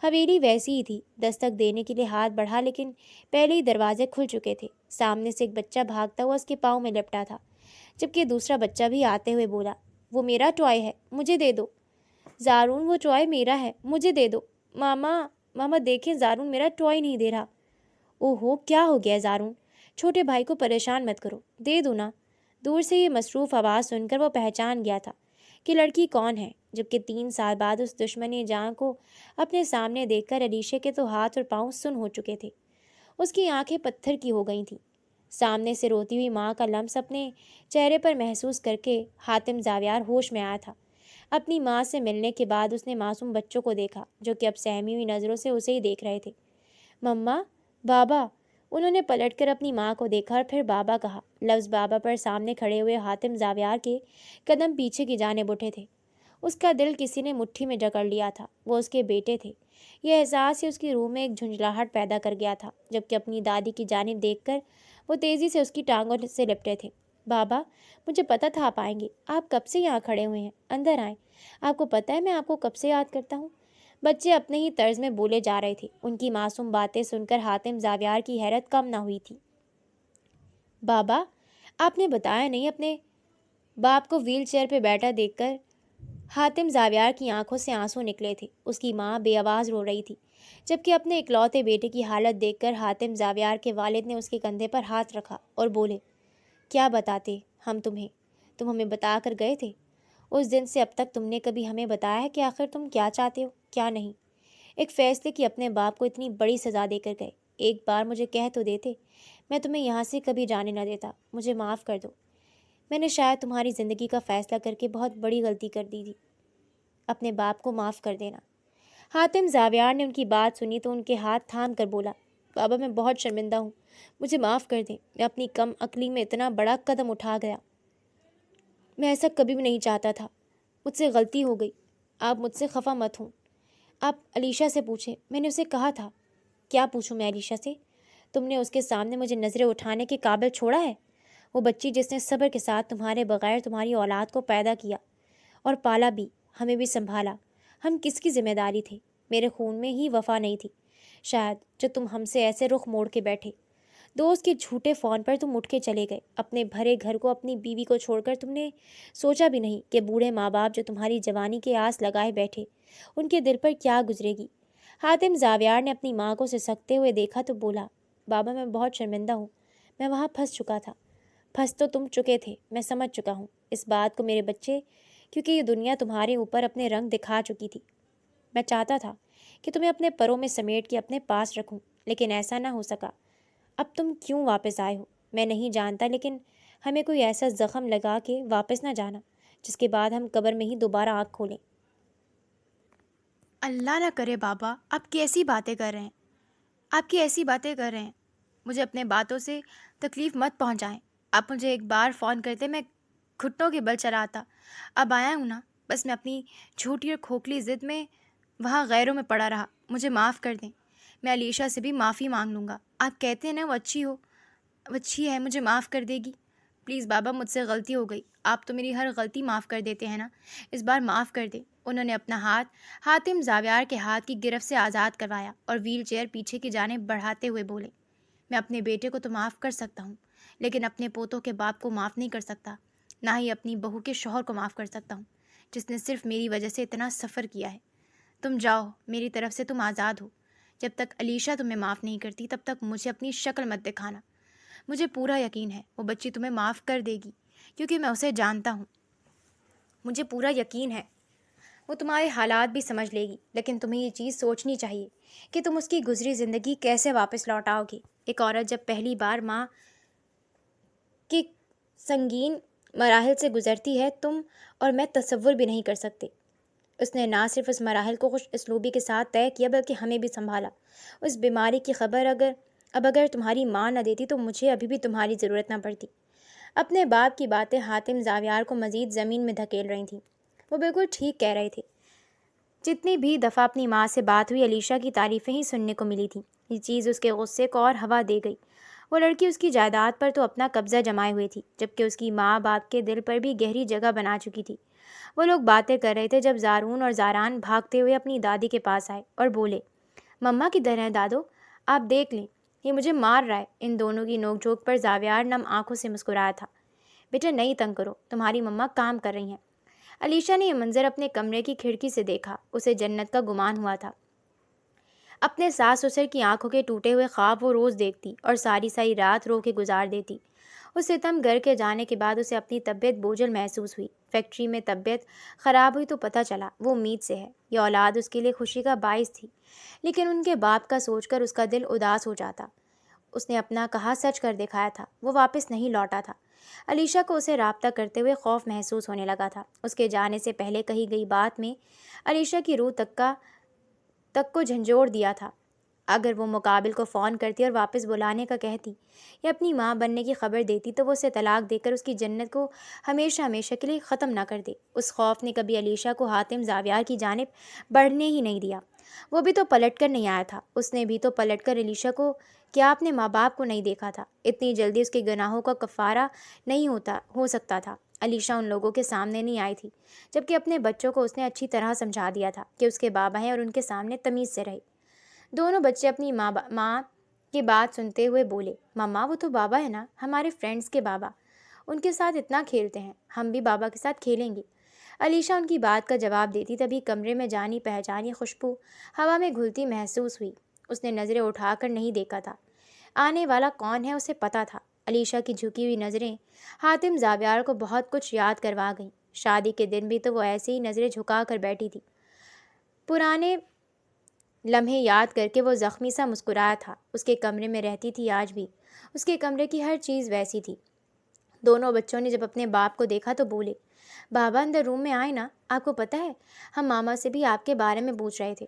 حویلی ویسی ہی تھی، دستک دینے کے لیے ہاتھ بڑھا لیکن پہلے ہی دروازے کھل چکے تھے۔ سامنے سے ایک بچہ بھاگتا ہوا اس کے پاؤں میں لپٹا تھا، جبکہ دوسرا بچہ بھی آتے ہوئے بولا، وہ میرا ٹوائے ہے، مجھے دے دو۔ زارون وہ ٹوائے میرا ہے، مجھے دے دو۔ ماما دیکھیں زارون میرا ٹوائے نہیں دے رہا۔ اوہو کیا ہو گیا زارون، چھوٹے بھائی کو پریشان مت کرو، دے دو نا۔ دور سے یہ مصروف آواز سن کر وہ پہچان گیا تھا کہ لڑکی کون ہے، جبکہ 3 سال بعد اس دشمن جاں کو اپنے سامنے دیکھ کر علیشہ کے تو ہاتھ اور پاؤں سن ہو چکے تھے، اس کی آنکھیں پتھر کی ہو گئی تھیں۔ سامنے سے روتی ہوئی ماں کا لمس اپنے چہرے پر محسوس کر کے حاتم زاویار ہوش میں آیا تھا۔ اپنی ماں سے ملنے کے بعد اس نے معصوم بچوں کو دیکھا جو کہ اب سہمی ہوئی نظروں سے اسے ہی دیکھ رہے تھے۔ مما، بابا۔ انہوں نے پلٹ کر اپنی ماں کو دیکھا اور پھر بابا کہا۔ لفظ بابا پر سامنے کھڑے ہوئے حاتم زاویار کے قدم پیچھے کی جانب اٹھے تھے۔ اس کا دل کسی نے مٹھی میں جکڑ لیا تھا، وہ اس کے بیٹے تھے۔ یہ احساس ہی اس کی روح میں ایک جھنجھلاہٹ پیدا کر گیا تھا، جبکہ اپنی دادی کی جانب دیکھ کر وہ تیزی سے اس کی ٹانگوں سے لپٹے تھے۔ بابا، مجھے پتا تھا آپ آئیں گے، آپ کب سے یہاں کھڑے ہوئے ہیں، اندر آئیں، آپ کو پتہ ہے میں آپ کو کب سے یاد کرتا ہوں۔ بچے اپنے ہی طرز میں بولے جا رہے تھے۔ ان کی معصوم باتیں سن کر حاتم زاویار کی حیرت کم نہ ہوئی تھی۔ بابا، آپ نے بتایا نہیں۔ اپنے باپ کو ویل چیئر پہ بیٹھا دیکھ کر حاتم زاویار کی آنکھوں سے آنسو نکلے تھے۔ اس کی ماں بے آواز رو رہی تھی، جبکہ اپنے اکلوتے بیٹے کی حالت دیکھ کر حاتم زاویار کے والد نے اس کے کندھے پر ہاتھ رکھا اور بولے، کیا بتاتے ہم تمہیں؟ تم ہمیں بتا کر گئے تھے۔ اس دن سے اب تک تم نے کبھی ہمیں بتایا ہے کہ آخر تم کیا چاہتے ہو کیا نہیں؟ ایک فیصلے کی اپنے باپ کو اتنی بڑی سزا دے کر گئے۔ ایک بار مجھے کہہ تو دیتے، میں تمہیں یہاں سے کبھی جانے نہ دیتا۔ مجھے معاف کر دو، میں نے شاید تمہاری زندگی کا فیصلہ کر کے بہت بڑی غلطی کر دی تھی۔ اپنے باپ کو معاف کر دینا۔ حاتم زاویار نے ان کی بات سنی تو ان کے ہاتھ تھام کر بولا، بابا میں بہت شرمندہ ہوں، مجھے معاف کر دیں۔ میں اپنی کم عقلی میں اتنا بڑا قدم اٹھا گیا، میں ایسا کبھی بھی نہیں چاہتا تھا، مجھ سے غلطی ہو گئی، آپ مجھ سے خفا مت ہوں۔ آپ علیشا سے پوچھیں، میں نے اسے کہا تھا۔ کیا پوچھوں میں علیشا سے؟ تم نے اس کے سامنے مجھے نظریں اٹھانے کے قابل چھوڑا ہے؟ وہ بچی جس نے صبر کے ساتھ تمہارے بغیر تمہاری اولاد کو پیدا کیا اور پالا بھی، ہمیں بھی سنبھالا، ہم کس کی ذمہ داری تھے؟ میرے خون میں ہی وفا نہیں تھی شاید، جو تم ہم سے ایسے رخ موڑ کے بیٹھے۔ دوست کے جھوٹے فون پر تم اٹھ کے چلے گئے، اپنے بھرے گھر کو، اپنی بیوی کو چھوڑ کر۔ تم نے سوچا بھی نہیں کہ بوڑھے ماں باپ جو تمہاری جوانی کے آس لگائے بیٹھے، ان کے دل پر کیا گزرے گی۔ حاتم زاویار نے اپنی ماں کو سسکتے ہوئے دیکھا تو بولا، بابا میں بہت شرمندہ ہوں، میں وہاں پھنس چکا تھا۔ پھنس تو تم چکے تھے، میں سمجھ چکا ہوں اس بات کو میرے بچے، کیونکہ یہ دنیا تمہارے اوپر اپنے رنگ دکھا چکی تھی۔ میں چاہتا تھا کہ تمہیں اپنے پروں میں سمیٹ کے اپنے پاس رکھوں، لیکن ایسا نہ ہو سکا۔ اب تم کیوں واپس آئے ہو میں نہیں جانتا، لیکن ہمیں کوئی ایسا زخم لگا کے واپس نہ جانا جس کے بعد ہم قبر میں ہی دوبارہ آنکھ کھولیں۔ اللہ نہ کرے بابا، آپ کیسی باتیں کر رہے ہیں؟ آپ کی ایسی باتیں کر رہے ہیں، مجھے اپنے باتوں سے تکلیف مت پہنچائیں۔ آپ مجھے ایک بار فون کرتے، میں گھٹنوں کے بل چلا آتا۔ اب آیا ہوں نا، بس میں اپنی جھوٹی اور کھوکھلی ضد میں وہاں غیروں میں پڑا رہا۔ مجھے معاف کر دیں، میں علیشا سے بھی معافی مانگ لوں گا۔ آپ کہتے ہیں نا وہ اچھی ہے، مجھے معاف کر دے گی۔ پلیز بابا، مجھ سے غلطی ہو گئی، آپ تو میری ہر غلطی معاف کر دیتے ہیں نا، اس بار معاف کر دیں۔ انہوں نے اپنا ہاتھ حاتم زاویار کے ہاتھ کی گرفت سے آزاد کروایا اور ویل چیئر پیچھے کی جانب بڑھاتے ہوئے بولے، میں اپنے بیٹے کو تو معاف کر سکتا ہوں، لیکن اپنے پوتوں کے باپ کو معاف نہیں کر سکتا، نہ ہی اپنی بہو کے شوہر کو معاف کر سکتا ہوں، جس نے صرف میری وجہ سے اتنا سفر کیا ہے۔ تم جاؤ، میری طرف سے تم آزاد ہو۔ جب تک علیشا تمہیں معاف نہیں کرتی تب تک مجھے اپنی شکل مت دکھانا۔ مجھے پورا یقین ہے وہ بچی تمہیں معاف کر دے گی، کیونکہ میں اسے جانتا ہوں۔ مجھے پورا یقین ہے وہ تمہارے حالات بھی سمجھ لے گی، لیکن تمہیں یہ چیز سوچنی چاہیے کہ تم اس کی گزری زندگی کیسے واپس لوٹاؤ گی۔ ایک عورت جب پہلی بار ماں کی سنگین مراحل سے گزرتی ہے، تم اور میں تصور بھی نہیں کر سکتے۔ اس نے نہ صرف اس مراحل کو خوش اسلوبی کے ساتھ طے کیا بلکہ ہمیں بھی سنبھالا۔ اس بیماری کی خبر اگر تمہاری ماں نہ دیتی تو مجھے ابھی بھی تمہاری ضرورت نہ پڑتی۔ اپنے باپ کی باتیں حاتم زاویار کو مزید زمین میں دھکیل رہی تھیں۔ وہ بالکل ٹھیک کہہ رہے تھے۔ جتنی بھی دفعہ اپنی ماں سے بات ہوئی، علیشا کی تعریفیں ہی سننے کو ملی تھیں۔ یہ چیز اس کے غصے کو اور ہوا دے گئی۔ وہ لڑکی اس کی جائیداد پر تو اپنا قبضہ جمائے ہوئی تھی، جبکہ اس کی ماں باپ کے دل پر بھی گہری جگہ بنا چکی تھی۔ وہ لوگ باتیں کر رہے تھے جب زارون اور زاران بھاگتے ہوئے اپنی دادی کے پاس آئے اور بولے، مما کدھر ہیں دادو؟ آپ دیکھ لیں، یہ مجھے مار رہا ہے۔ ان دونوں کی نوک جھوک پر زاویار نم آنکھوں سے مسکرایا تھا۔ بیٹا نہیں تنگ کرو، تمہاری مما کام کر رہی ہیں۔ علیشا نے یہ منظر اپنے کمرے کی کھڑکی سے دیکھا۔ اسے جنت کا گمان ہوا تھا۔ اپنے ساس سسر کی آنکھوں کے ٹوٹے ہوئے خواب وہ روز دیکھتی اور ساری رات رو کے گزار دیتی۔ اس ستم گھر کے جانے کے بعد اسے اپنی طبیعت بوجھل محسوس ہوئی۔ فیکٹری میں طبیعت خراب ہوئی تو پتہ چلا وہ امید سے ہے۔ یہ اولاد اس کے لیے خوشی کا باعث تھی، لیکن ان کے باپ کا سوچ کر اس کا دل اداس ہو جاتا۔ اس نے اپنا کہا سچ کر دکھایا تھا، وہ واپس نہیں لوٹا تھا۔ علیشا کو اسے رابطہ کرتے ہوئے خوف محسوس ہونے لگا تھا۔ اس کے جانے سے پہلے کہی گئی بات میں علیشا کی روح تک کو جھنجھوڑ دیا تھا۔ اگر وہ مقابل کو فون کرتی اور واپس بلانے کا کہتی یا اپنی ماں بننے کی خبر دیتی تو وہ اسے طلاق دے کر اس کی جنت کو ہمیشہ کے لیے ختم نہ کر دے۔ اس خوف نے کبھی علیشا کو حاتم زاویار کی جانب بڑھنے ہی نہیں دیا۔ وہ بھی تو پلٹ کر نہیں آیا تھا۔ اس نے بھی تو پلٹ کر علیشا کو کیا اپنے ماں باپ کو نہیں دیکھا تھا؟ اتنی جلدی اس کے گناہوں کا کفارہ نہیں ہو سکتا تھا۔ علیشا ان لوگوں کے سامنے نہیں آئی تھی، جبکہ اپنے بچوں کو اس نے اچھی طرح سمجھا دیا تھا کہ اس کے بابا ہیں اور ان کے سامنے تمیز سے رہے۔ دونوں بچے اپنی ماں کی بات سنتے ہوئے بولے، مما وہ تو بابا ہے نا، ہمارے فرینڈس کے بابا۔ ان کے ساتھ اتنا کھیلتے ہیں، ہم بھی بابا کے ساتھ کھیلیں گے۔ علیشا ان کی بات کا جواب دیتی تبھی کمرے میں جانی پہچانی خوشبو ہوا میں گھلتی محسوس ہوئی۔ اس نے نظریں اٹھا کر نہیں دیکھا تھا، آنے والا کون ہے اسے پتہ تھا۔ علیشا کی جھکی ہوئی نظریں حاتم زاویار کو بہت کچھ یاد کروا گئیں۔ شادی کے دن بھی تو وہ ایسے ہی نظریں جھکا کر بیٹھی تھی۔ پرانے لمحے یاد کر کے وہ زخمی سا مسکرایا تھا۔ اس کے کمرے میں رہتی تھی آج بھی، اس کے کمرے کی ہر چیز ویسی تھی۔ دونوں بچوں نے جب اپنے باپ کو دیکھا تو بولے، بابا اندر روم میں آئے نا، آپ کو پتہ ہے ہم ماما سے بھی آپ کے بارے میں پوچھ رہے تھے۔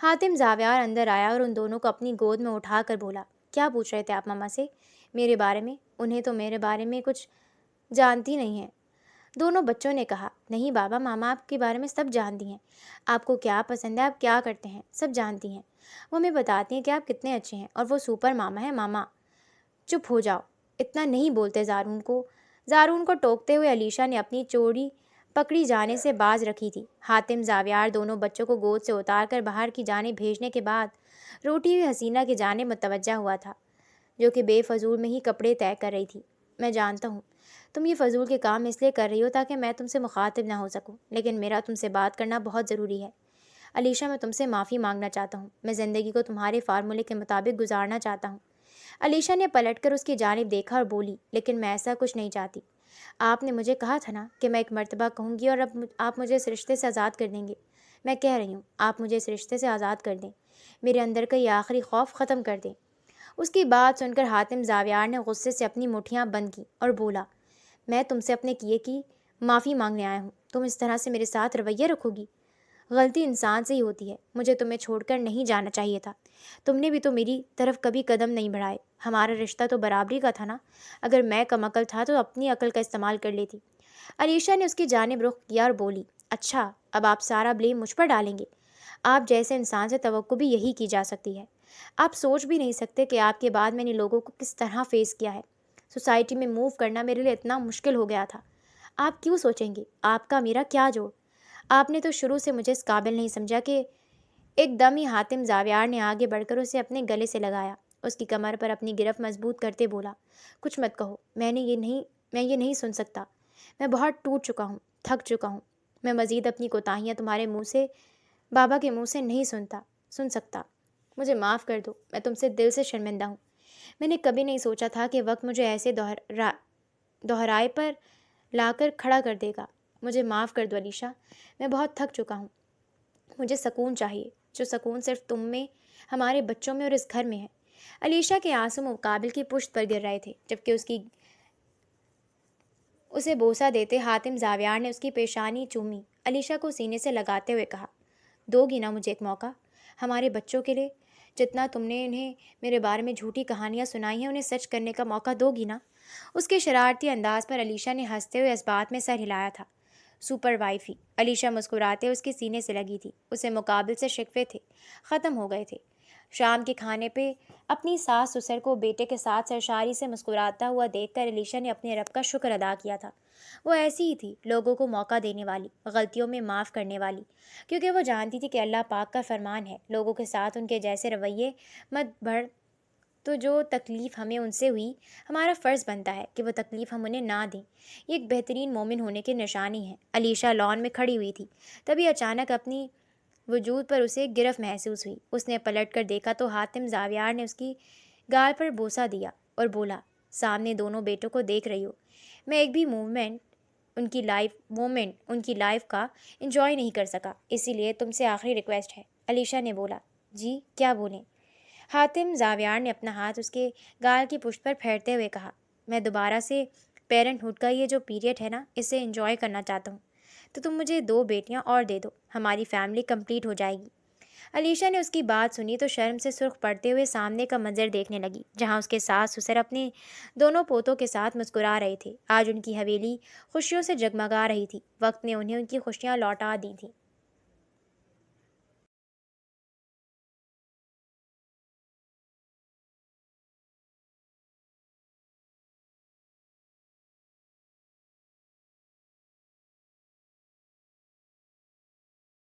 حاتم زاویار اندر آیا اور ان دونوں کو اپنی گود میں اٹھا کر بولا، کیا پوچھ رہے تھے آپ ماما سے؟ میرے بارے میں؟ انہیں تو میرے بارے میں کچھ جانتی نہیں ہیں۔ دونوں بچوں نے کہا، نہیں بابا، ماما آپ کے بارے میں سب جانتی ہیں، آپ کو کیا پسند ہے، آپ کیا کرتے ہیں، سب جانتی ہیں۔ وہ ہمیں بتاتی ہیں کہ آپ کتنے اچھے ہیں اور وہ سپر ماما ہے۔ ماما چپ ہو جاؤ، اتنا نہیں بولتے زارون کو ٹوکتے ہوئے علیشا نے اپنی چوڑی پکڑی جانے سے باز رکھی تھی۔ حاتم زاویار دونوں بچوں کو گود سے اتار کر باہر کی جانب بھیجنے کے بعد روٹی ہوئی حسینہ کی جانب متوجہ ہوا تھا، جو کہ بے فضول میں ہی کپڑے طے کر رہی تھی۔ میں جانتا ہوں تم یہ فضول کے کام اس لیے کر رہی ہو تاکہ میں تم سے مخاطب نہ ہو سکوں، لیکن میرا تم سے بات کرنا بہت ضروری ہے۔ علیشا، میں تم سے معافی مانگنا چاہتا ہوں، میں زندگی کو تمہارے فارمولے کے مطابق گزارنا چاہتا ہوں۔ علیشا نے پلٹ کر اس کی جانب دیکھا اور بولی، لیکن میں ایسا کچھ نہیں چاہتی۔ آپ نے مجھے کہا تھا نا کہ میں ایک مرتبہ کہوں گی اور اب آپ مجھے اس رشتے سے آزاد کر دیں گے۔ میں کہہ رہی ہوں، آپ مجھے اس رشتے سے آزاد کر دیں، میرے اندر کا یہ آخری خوف ختم کر دیں۔ اس کی بات سن کر حاتم زاویار نے غصے سے اپنی مٹھیاں بند کی اور بولا، میں تم سے اپنے کیے کی معافی مانگنے آیا ہوں، تم اس طرح سے میرے ساتھ رویہ رکھو گی؟ غلطی انسان سے ہی ہوتی ہے، مجھے تمہیں چھوڑ کر نہیں جانا چاہیے تھا، تم نے بھی تو میری طرف کبھی قدم نہیں بڑھائے، ہمارا رشتہ تو برابری کا تھا نا، اگر میں کم عقل تھا تو اپنی عقل کا استعمال کر لیتی۔ علیشا نے اس کی جانب رخ کیا اور بولی، اچھا اب آپ سارا بلیم مجھ پر ڈالیں گے؟ آپ جیسے انسان سے توقع بھی یہی کی جا سکتی ہے، آپ سوچ بھی نہیں سکتے کہ آپ کے بعد میں نے لوگوں کو کس طرح فیس کیا ہے۔ سوسائٹی میں موو کرنا میرے لیے اتنا مشکل ہو گیا تھا، آپ کیوں سوچیں گے؟ آپ کا میرا کیا جوڑ؟ آپ نے تو شروع سے مجھے اس قابل نہیں سمجھا کہ ایک دم ہی حاتم زاویار نے آگے بڑھ کر اسے اپنے گلے سے لگایا، اس کی کمر پر اپنی گرفت مضبوط کرتے بولا، کچھ مت کہو، میں یہ نہیں سن سکتا، میں بہت ٹوٹ چکا ہوں، تھک چکا ہوں، میں مزید اپنی کوتاہیاں تمہارے منہ سے، بابا کے منہ سے نہیں سن سکتا، مجھے معاف کر دو، میں تم سے دل سے شرمندہ ہوں۔ میں نے کبھی نہیں سوچا تھا کہ وقت مجھے ایسے دہرائے پر لا کر کھڑا کر دے گا، مجھے معاف کر دو علیشا، میں بہت تھک چکا ہوں، مجھے سکون چاہیے، جو سکون صرف تم میں، ہمارے بچوں میں اور اس گھر میں ہے۔ علیشا کے آنسو مقابل کی پشت پر گر رہے تھے، جبکہ اسے بوسہ دیتے حاتم زاویار نے اس کی پیشانی چومی، علیشا کو سینے سے لگاتے ہوئے کہا، دو گی نا مجھے ایک موقع، ہمارے بچوں کے لیے، جتنا تم نے انہیں میرے بارے میں جھوٹی کہانیاں سنائی ہیں انہیں سچ کرنے کا موقع دو گی نا؟ اس کے شرارتی انداز پر علیشا نے ہنستے ہوئے اس بات میں سر ہلایا تھا۔ سپر وائفی، علیشا مسکراتے اس کے سینے سے لگی تھی، اسے مقابل سے شکوے تھے، ختم ہو گئے تھے۔ شام کے کھانے پہ اپنی ساس سسر کو بیٹے کے ساتھ سرشاری سے مسکراتا ہوا دیکھ کر علیشا نے اپنے رب کا شکر ادا کیا تھا۔ وہ ایسی ہی تھی، لوگوں کو موقع دینے والی، غلطیوں میں معاف کرنے والی، کیونکہ وہ جانتی تھی کہ اللہ پاک کا فرمان ہے، لوگوں کے ساتھ ان کے جیسے رویے مت بڑھ، تو جو تکلیف ہمیں ان سے ہوئی، ہمارا فرض بنتا ہے کہ وہ تکلیف ہم انہیں نہ دیں، یہ ایک بہترین مومن ہونے کی نشانی ہے۔ علیشا لان میں کھڑی ہوئی تھی، تبھی اچانک اپنی وجود پر اسے گرفت محسوس ہوئی۔ اس نے پلٹ کر دیکھا تو حاتم زاویار نے اس کی گال پر بوسہ دیا اور بولا، سامنے دونوں بیٹوں کو دیکھ رہی ہو، میں ایک بھی مومنٹ ان کی لائف کا انجوائے نہیں کر سکا، اسی لیے تم سے آخری ریکویسٹ ہے۔ علیشا نے بولا، جی کیا بولیں؟ حاتم زاویار نے اپنا ہاتھ اس کے گال کی پشت پر پھیرتے ہوئے کہا، میں دوبارہ سے پیرنٹ ہوڈ کا یہ جو پیریڈ ہے نا، اسے انجوائے کرنا چاہتا ہوں، تو تم مجھے 2 بیٹیاں اور دے دو، ہماری فیملی کمپلیٹ ہو جائے گی۔ علیشا نے اس کی بات سنی تو شرم سے سرخ پڑتے ہوئے سامنے کا منظر دیکھنے لگی، جہاں اس کے ساس سسر اپنے دونوں پوتوں کے ساتھ مسکرا رہے تھے۔ آج ان کی حویلی خوشیوں سے جگمگا رہی تھی، وقت نے انہیں ان کی خوشیاں لوٹا دی تھیں۔